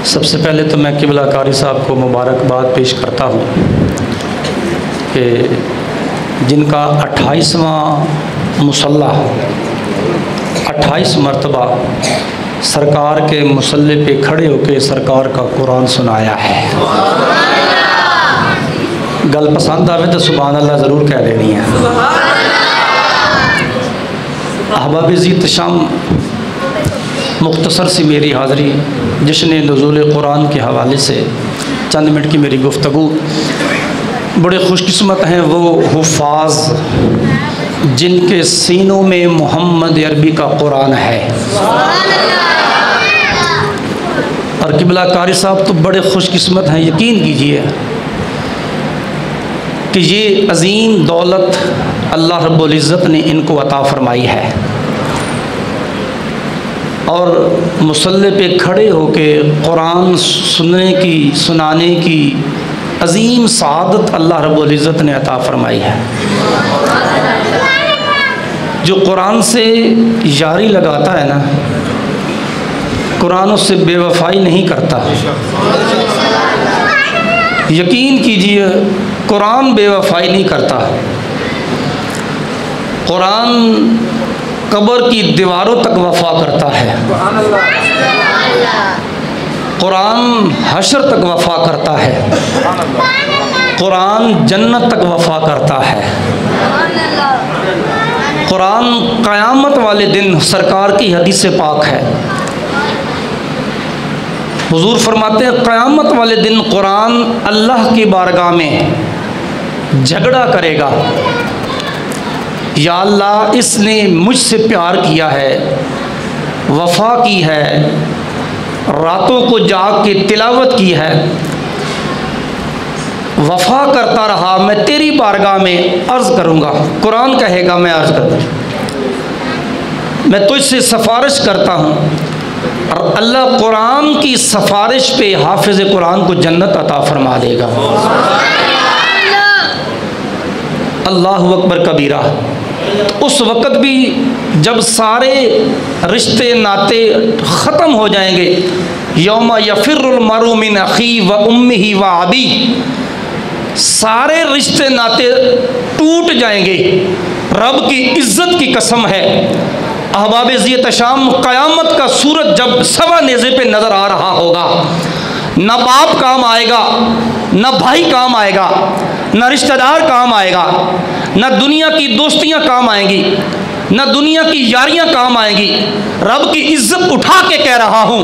सबसे पहले तो मैं क़िबला कारी साहब को मुबारकबाद पेश करता हूँ कि जिनका 28वां मुसल्ला 28 मरतबा सरकार के मुसल्ले पे खड़े होकर सरकार का कुरान सुनाया है। गल पसंद आवे तो सुभान अल्लाह ज़रूर कह देनी है। अहबाब ज़ी तशाम मुख्तसर सी मेरी हाज़री जश्न नुज़ूल कुरान के हवाले से चंद मिनट की मेरी गुफ्तगू। बड़े खुशकिस्मत हैं वो हुफ़ाज़ जिनके सीनों में मोहम्मद अरबी का कुरान है। और क़िबला कारी साहब तो बड़े खुशकिस्मत हैं, यकीन कीजिए कि ये अज़ीम दौलत अल्लाह रब्बुल इज़्ज़त ने इनको अता फ़रमाई है। और मुसल्ले पे खड़े होके कुरान सुनाने की अज़ीम सआदत अल्लाह रब्बुल इज़्ज़त ने अता फ़रमाई है। जो कुरान से यारी लगाता है ना, कुरान उससे बेवफाई नहीं करता। यकीन कीजिए कुरान बेवफाई नहीं करता। कुरान कब्र की दीवारों तक वफ़ा करता है। कुरान हशर तक वफ़ा करता है। कुरान जन्नत तक वफ़ा करता है। कुरान क़यामत वाले दिन सरकार की हदीस पाक है, हुज़ूर फरमाते हैं क़यामत वाले दिन कुरान अल्लाह की बारगाह में झगड़ा करेगा, या अल्लाह इसने मुझसे प्यार किया है, वफ़ा की है, रातों को जाग के तिलावत की है, वफ़ा करता रहा, मैं तेरी बारगाह में अर्ज़ करूँगा। कुरान कहेगा मैं अर्ज़ करूँ, मैं तुझसे सिफारिश करता हूँ। और अल्लाह कुरान की सिफारिश पे हाफिज़ कुरान को जन्नत अता फ़रमा देगा। अल्लाहु अकबर कबीरा। उस वक़्त भी जब सारे रिश्ते नाते ख़त्म हो जाएंगे, यौमा यफ़िर्रुल मरउ मिन अख़ी व उम्मिही व अबी, सारे रिश्ते नाते टूट जाएंगे। रब की इज़्ज़त की कसम है। अहबाब ज़ी तशाम क़यामत का सूरज जब सवा नेज़े पे नज़र आ रहा होगा, न बाप काम आएगा, न भाई काम आएगा, न रिश्तेदार काम आएगा, न दुनिया की दोस्तियां काम आएंगी, न दुनिया की यारियां काम आएंगी। रब की इज्जत उठा के कह रहा हूं,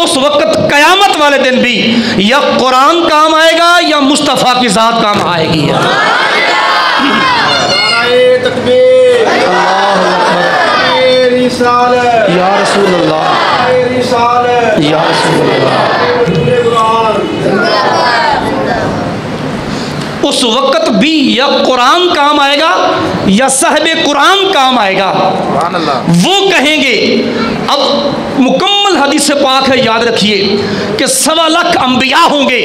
उस वक्त कयामत वाले दिन भी या कुरान काम आएगा या मुस्तफ़ा की ज़ात काम आएगी। या रसूल अल्लाह, या रसूल अल्लाह। उस वक़्त भी या कुरान काम आएगा या साहिब कुरान काम आएगा। वो कहेंगे, अब मुकम्मल हदीस पाक है, याद रखिए कि 1.25 लाख अंबिया होंगे,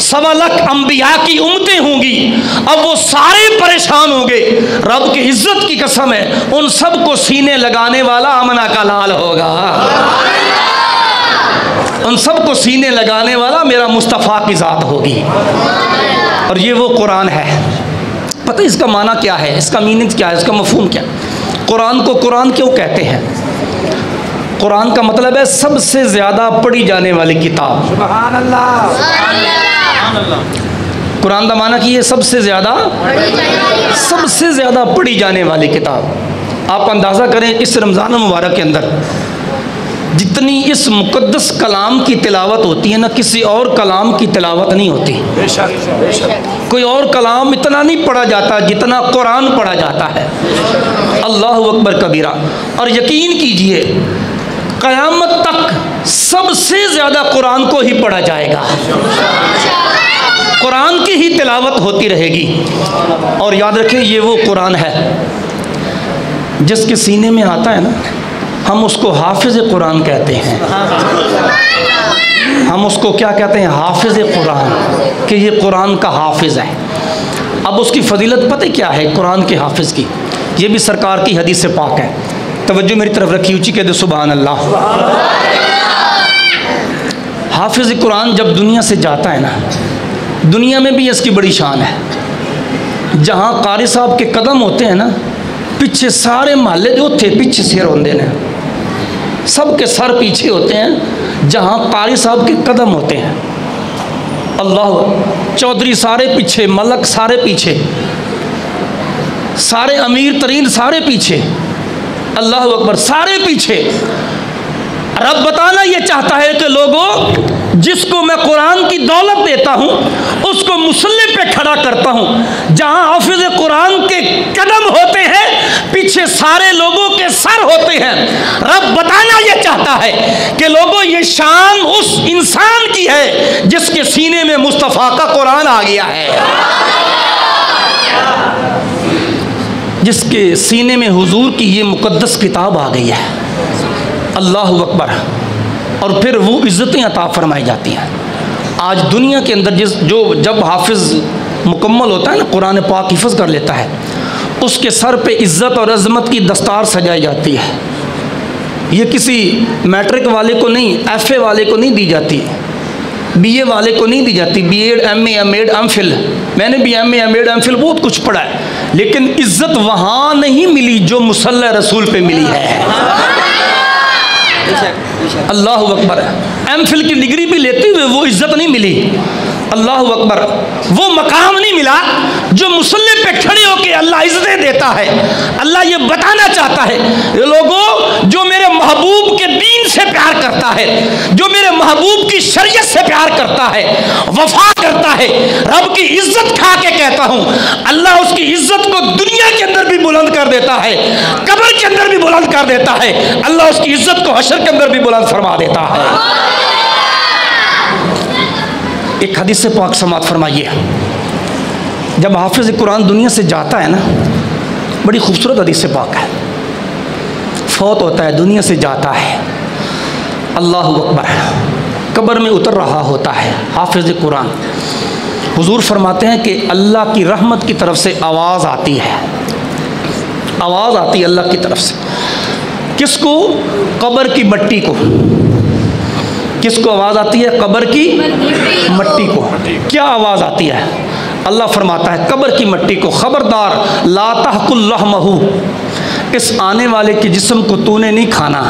1.25 लाख अंबिया की उम्मतें होंगी। अब वो सारे परेशान होंगे। रब की इज्जत की कसम है, उन सब को सीने लगाने वाला आमना का लाल होगा। उन सब को सीने लगाने वाला मेरा मुस्तफ़ा की ज़ात होगी। और ये वो कुरान है। पता है इसका माना क्या है, इसका मीनिंग क्या है, इसका मफ़हूम क्या? कुरान को कुरान क्यों कहते हैं? कुरान का मतलब है सबसे ज़्यादा पढ़ी जाने वाली किताब। सुभान अल्लाह। कुरान का माना कि ये सबसे ज़्यादा पढ़ी जाने वाली किताब। आप अंदाज़ा करें इस रमज़ान मुबारक के अंदर जितनी इस मुक़द्दस कलाम की तिलावत होती है ना, किसी और कलाम की तिलावत नहीं होती। कोई और कलाम इतना नहीं पढ़ा जाता जितना कुरान पढ़ा जाता है। अल्लाहु अकबर कबीरा। और यकीन कीजिए क़यामत तक सबसे ज़्यादा कुरान को ही पढ़ा जाएगा, कुरान की ही तिलावत होती रहेगी। और याद रखें ये वो कुरान है जिसके सीने में आता है ना, हम उसको हाफिज़ कुरान कहते हैं। हम उसको क्या कहते हैं? हाफिज़ कुरान, कि ये कुरान का हाफिज़ है। अब उसकी फ़जीलत पता क्या है कुरान के हाफिज़ की? ये भी सरकार की हदीस से पाक है। तवज्जो मेरी तरफ रखी, ऊँची कह दे सुभान अल्लाह। हाफिज़ कुरान जब दुनिया से जाता है ना, दुनिया में भी इसकी बड़ी शान है। जहाँ कारी साहब के कदम होते हैं ना, पीछे सारे महल्ले जो थे पीछे सिर होंदे ने, सबके सर पीछे होते हैं जहाँ कारी साहब के कदम होते हैं। अल्लाह, चौधरी सारे पीछे, मलक सारे पीछे, सारे अमीर तरीन सारे पीछे, अल्लाह अकबर, सारे पीछे। रब बताना ये चाहता है कि लोगों, जिसको मैं कुरान की दौलत देता हूँ उसको मुसल्ले पे खड़ा करता हूँ। जहाँ हाफिज़ कुरान के कदम होते हैं पीछे सारे लोगों के सर होते हैं। रब बताना ये चाहता है कि लोगों, ये शान उस इंसान की है जिसके सीने में मुस्तफ़ा का कुरान आ गया है, जिसके सीने में हुजूर की ये मुक़द्दस किताब आ गई है। अल्लाह अकबर। और फिर वो इज़्ज़तें अता फरमाई जाती हैं। आज दुनिया के अंदर जब हाफिज़ मुकम्मल होता है ना, कुरान पाक हिफ़्ज़ कर लेता है, उसके सर पे इज़्ज़त और अज़मत की दस्तार सजाई जाती है। ये किसी मैट्रिक वाले को नहीं, FA वाले को नहीं दी जाती, BA वाले को नहीं दी जाती, B.Ed, MA, M.Ed, M.Phil। मैंने भी MA, M.Ed, M.Phil बहुत कुछ पढ़ा है, लेकिन इज़्ज़त वहाँ नहीं मिली जो मुसल्ला रसूल पे मिली है। अल्लाह अकबर। M.Phil की डिग्री भी लेते हुए वो इज़्ज़त नहीं मिली। अल्लाह अकबर। वो मकाम नहीं मिला जो मुसल्ले पे खड़े होकर अल्लाह इज़्ज़तें देता है। अल्लाह ये बताना चाहता है, लोगों, जो मेरे महबूब के दीन से प्यार करता है, जो मेरे महबूब की शरीयत से प्यार करता है, वफा करता है, रब की इज़्ज़त खा के कहता हूँ, अल्लाह उसकी इज़्ज़त को दुनिया के अंदर भी बुलंद कर देता है, कब्र के अंदर भी बुलंद कर देता है। अल्लाह उसकी इज़्ज़त को हशर के अंदर भी बुलंद फरमा देता है। एक हदीस से पाक समात फरमाइए। जब हाफिज़ कुरान दुनिया से जाता है ना, बड़ी खूबसूरत हदीस से पाक है, फौत होता है, दुनिया से जाता है, अल्लाह अकबर, कब्र में उतर रहा होता है हाफिज़ कुरान। हुजूर फरमाते हैं कि अल्लाह की रहमत की तरफ से आवाज़ आती है, आवाज़ आती है अल्लाह की तरफ से। किसको? कब्र की मट्टी को। किसको आवाज़ आती है? कब्र की मट्टी को। क्या आवाज़ आती है? अल्लाह फरमाता है कब्र की मट्टी को, खबरदार, ला तहकुल लहमहू, इस आने वाले के जिस्म को तूने नहीं खाना।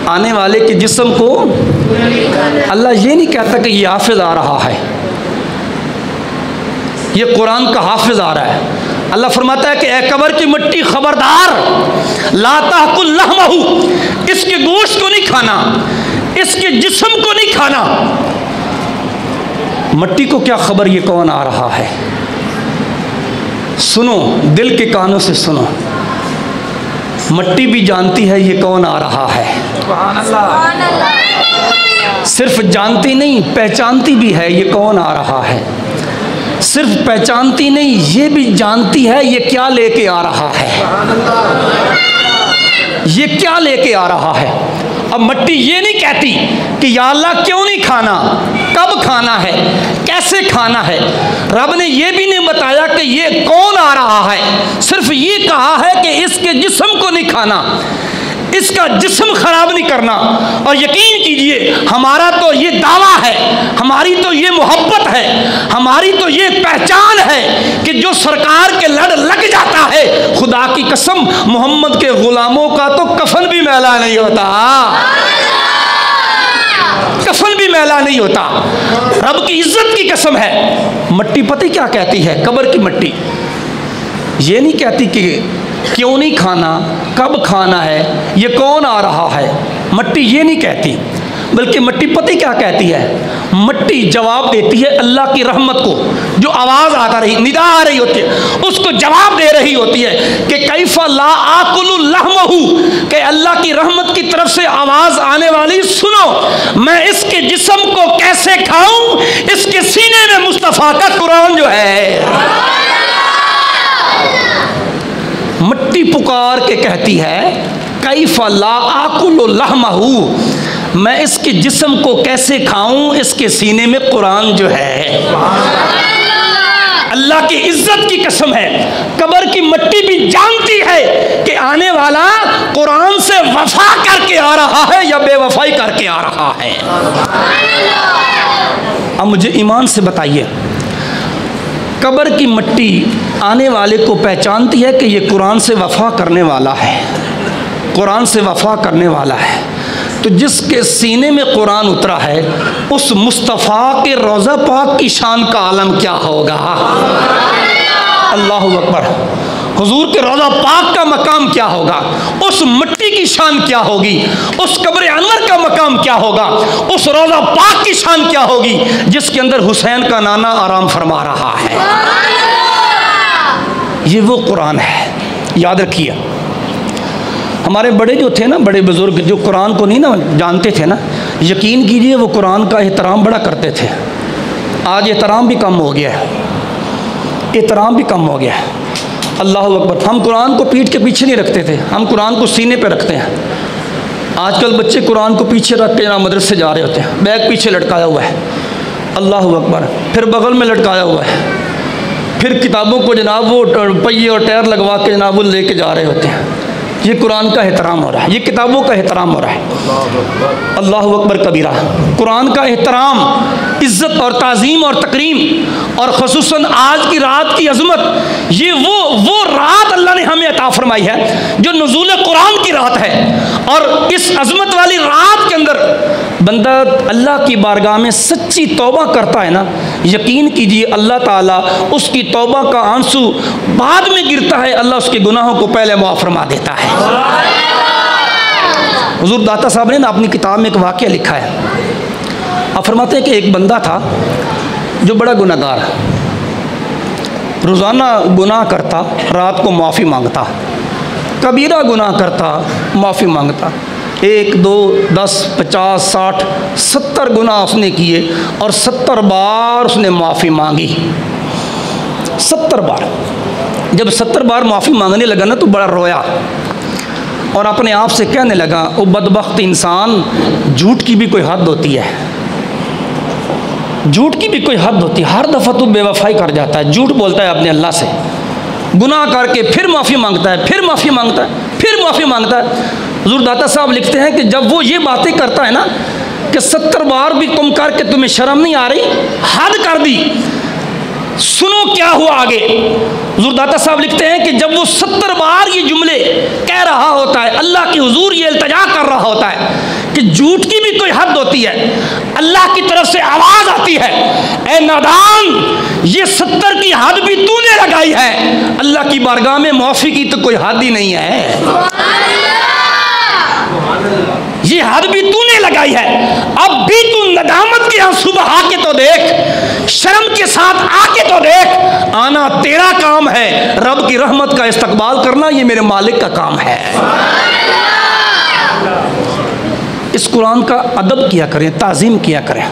आने वाले के जिस्म को अल्लाह ये नहीं कहता कि ये हाफिज़ आ रहा है, ये कुरान का हाफिज़ आ रहा है। अल्लाह फरमाता है कि ए कब्र की मिट्टी, खबरदार, ला तहकुल लहमहू, इसके गोश्त को नहीं खाना, इसके जिस्म को नहीं खाना। मिट्टी को क्या खबर ये कौन आ रहा है? सुनो, दिल के कानों से सुनो, मिट्टी भी जानती है ये कौन आ रहा है। सिर्फ जानती नहीं, पहचानती भी है ये कौन आ रहा है। सिर्फ पहचानती नहीं, ये भी जानती है ये क्या लेके आ रहा है, ये क्या लेके आ रहा है। अब मिट्टी ये नहीं कहती कि या अल्लाह क्यों नहीं खाना, कब खाना है, कैसे खाना है। रब ने ये भी नहीं बताया कि ये कौन आ रहा है, सिर्फ ये कहा है कि इसके जिस्म को नहीं खाना, इसका जिस्म खराब नहीं करना। और यकीन कीजिए, हमारा तो ये दावा है, हमारी तो ये मोहब्बत है, हमारी तो ये पहचान है कि जो सरकार के लड़ लग जाता है, खुदा की कसम, मोहम्मद के गुलामों का तो कफन भी मैला नहीं होता, कफन भी मैला नहीं होता। रब की इज्जत की कसम है। मिट्टी पता क्या कहती है? कब्र की मिट्टी ये नहीं कहती कि क्यों नहीं खाना, कब खाना है, ये कौन आ रहा है। मिट्टी ये नहीं कहती, बल्कि मिट्टी पता क्या कहती है? मिट्टी जवाब देती है अल्लाह की रहमत को। जो आवाज़ आता रही, निदा आ रही होती है, उसको जवाब दे रही होती है कि कैफा ला आकुलु लहमहू, कि अल्लाह की रहमत की तरफ से आवाज़ आने वाली सुनो, मैं इसके जिस्म को कैसे खाऊं, इसके सीने में मुस्तफ़ा का कुरान जो है। मिट्टी पुकार के कहती है कैफा ला आकुलु लहमहू, मैं इसके जिस्म को कैसे खाऊं, इसके सीने में कुरान जो है। अल्लाह की इज्जत की कसम है, कब्र की मिट्टी भी जानती है कि आने वाला कुरान से वफा करके आ रहा है या बेवफाई करके आ रहा है? अब मुझे ईमान से बताइए, कब्र की मिट्टी आने वाले को पहचानती है कि ये कुरान से वफा करने वाला है, कुरान से वफा करने वाला है। तो जिसके सीने में कुरान उतरा है उस मुस्तफ़ा के रोज़ा पाक की शान का आलम क्या होगा? अल्लाहु अकबर। हुजूर के रोज़ा पाक का मकाम क्या होगा? उस मिट्टी की शान क्या होगी? उस कब्र अनवर का मकाम क्या होगा? उस रोज़ा पाक की शान क्या होगी जिसके अंदर हुसैन का नाना आराम फरमा रहा है? ये वो कुरान है, याद रखिए। हमारे बड़े जो थे ना, बड़े बुजुर्ग जो कुरान को नहीं ना जानते थे ना, यकीन कीजिए वो कुरान का एहतराम बड़ा करते थे। आज एहतराम भी कम हो गया है, एहतराम भी कम हो गया है। अल्लाह अकबर। हम कुरान को पीठ के पीछे नहीं रखते थे, हम कुरान को सीने पे रखते हैं। आजकल बच्चे कुरान को पीछे रख के जनाब मदरसे जा रहे होते हैं, बैग पीछे लटकाया हुआ है, अल्लाह अकबर, फिर बगल में लटकाया हुआ है, फिर किताबों को जनाब वो पहिए और टायर लगवा के जनाब वो लेके जा रहे होते हैं। ये कुरान का एहतराम हो रहा है, ये किताबों का एहतराम हो रहा है। अल्लाह अकबर कबीरा। कुरान का एहतराम, इज़्ज़त और ताज़ीम और तकरीम और ख़ुसूसन आज की रात की अज़मत, ये वो रात अल्लाह ने हमें अता फरमाई है जो नुज़ूल कुरान की रात है। और इस अज़मत वाली रात के अंदर बंदा अल्लाह की बारगाह में सच्ची तौबा करता है ना, यकीन कीजिए अल्लाह ताला उसकी तौबा का आंसू बाद में गिरता है, अल्लाह उसके गुनाहों को पहले माफ़ फरमा देता है। हुज़ूर दाता साहब ने ना अपनी किताब में एक वाक़या लिखा है। आप फरमाते हैं कि एक बंदा था जो बड़ा गुनाहगार, रोज़ाना गुनाह करता, रात को माफ़ी मांगता, कबीरा गुनाह करता, माफ़ी मांगता। 1, 2, 10, 50, 60, 70 गुनाह उसने किए और 70 बार उसने माफ़ी मांगी। 70 बार। जब 70 बार माफ़ी मांगने लगा ना तो बड़ा रोया और अपने आप से कहने लगा, ओ बदबख्त इंसान, झूठ की भी कोई हद होती है, झूठ की भी कोई हद होती है। हर दफ़ा तू बेवफाई कर जाता है, झूठ बोलता है अपने अल्लाह से, गुनाह करके फिर माफ़ी मांगता है, फिर माफ़ी मांगता है, फिर माफ़ी मांगता है। हुज़ूर दाता साहब लिखते हैं कि जब वो ये बातें करता है ना कि 70 बार भी तुम करके तुम्हें शर्म नहीं आ रही, हद कर दी। सुनो क्या हुआ आगे। हुज़ूर दाता साहब लिखते हैं कि जब वो 70 बार ये जुमले कह रहा होता है, अल्लाह की हुजूर ये इल्तिजा कर रहा होता है कि झूठ की भी कोई हद होती है, अल्लाह की तरफ से आवाज़ आती है, ए नादान, ये 70 की हद भी तूने लगाई है, अल्लाह की बारगाह में माफ़ी की तो कोई हद ही नहीं है, ये हद भी तूने लगाई है। अब भी तू नदामत के आंसू बहा के तो देख, शर्म के साथ आके तो देख, आना तेरा काम है, रब की रहमत का इस्तकबाल करना ये मेरे मालिक का काम है। इस कुरान का अदब किया करें, ताज़ीम किया करें।